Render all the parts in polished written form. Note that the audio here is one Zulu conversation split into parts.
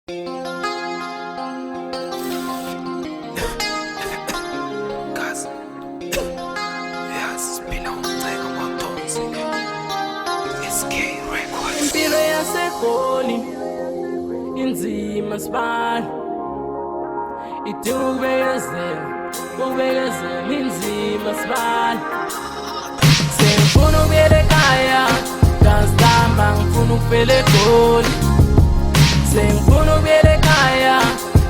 Impilo yaseGoli inzima sibani, idinga ukubekezela inzima sibani. Sengifuna ukuyela ekhaya, ngazihamba ngifuna ukufela eGoli. Sengifuna ukuyela ekhaya,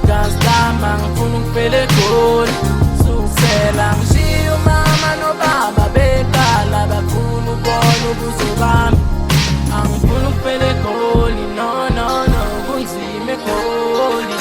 ngazihamba ngifuna ukufela eGoli. Sukusela ngishiye umama nobaba beqala bafuna ukubona ubuso bami. Angifuna ukufela eGoli, no, kunzima eGoli.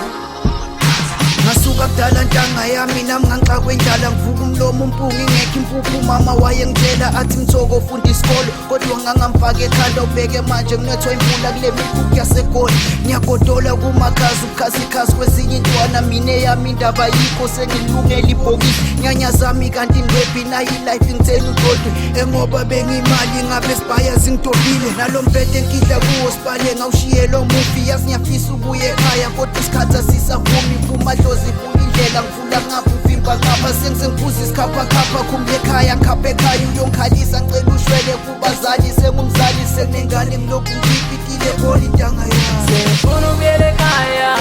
Ngasuka kudala ntanga yami nami ngangixakwe indlala, ngivuka umlomo umpunga ingekho impuphu. Mama wayengitshela athi Mthoko funda isikolo, kodwa ngangamfaka ekhanda ubheke manje nginethwa imvula kule mikhukhu yaseGoli. Ngiyagodola kumakhazi ubukhazikhazi kwezinye intwana, mina eyami indaba yikho sengilungela ibhokisi. Nyanya zami kanti indwebhi nayo ilife ngithela udodwe, engoba bengimali ngabe sibhaya zingidobile. Nalo mbhede enkidla kuwo sibale ngawushiye lo mufi, yazi ngiyafisa ubuye ekhaya kodwa isikhathi asisavumi. Kumadlozi ifuna indlela ngivula ngapha uvimba ngapha, sengisengibuza isikhaphakhapha khumbe ekhaya ngikhapha ekhaya. Uyongikhalisa ngicela ushwele kubazali, sengumzali senginengane ngilokhu ngiyipitile eGoli intanga yami. Sengifuna ukuyela ekhaya,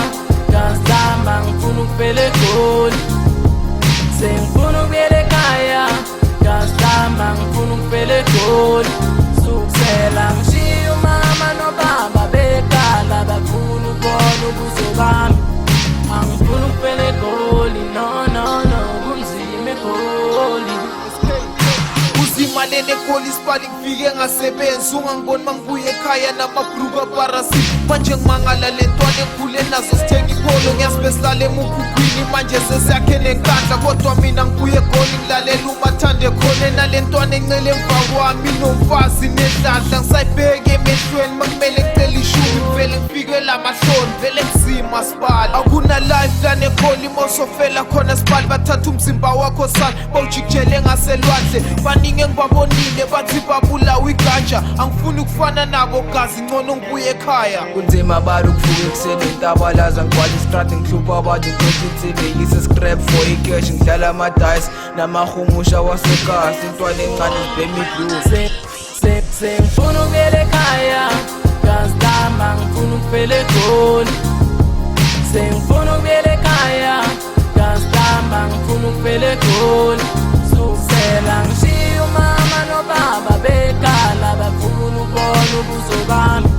ngazihamba ngifuna ukufela eGoli. Sengifuna ukuyela ekhaya, ngazihamba ngifuna ukufela eGoli. Sukusela ngishiye umama nobaba beqala bafuna ukubona ubuso bami. Angifuna ukufela eGoli, no, kunzima eGoli. Uzimalene eGoli isipali ngifike ngasebenzi, ungangiboni mangibuye ekhaya namabhruku aparasi. Manje ngimangala le ntwana engikhule nazo sithenga ikholo, ngiyasibe silale emukhukhwini manje sesiyakhe nenkandla. Kodwa mina ngibuye eGoli ngilalela umathande khona, nale ntwana encele emva kwami nomfazi nedladla. Ngisayibheke emehlweni makumele ngicela ishumi, ngivele ngifike lamahloni vele kuzima sibali. Akuna life lana eGoli mosofela khona sibali, bathatha umzimba wakho sana bawujikijele ngaselwandle. Baningi engibabonile bathi babulawa iganja, angifuni ukufana nabo gazi, ngcono ngibuye ekhaya. Kunzima bari ukuvuka ekuseni intabalaza, ngigcwala istrati ngihlupha abantu ngithola insimi ngise scrap for icash, ngidlala amadayisi namahumusha wasekasi, intwana encane zibhema iblues. Sengifuna ukuyela ekhaya, ngazihamba ngifuna ukufela eGoli. Sengifuna ukuyela ekhaya, ngazihamba ngifuna ukufela eGoli. Sukusela ngishiye umama nobaba beqala bafuna ukubona ubuso bami.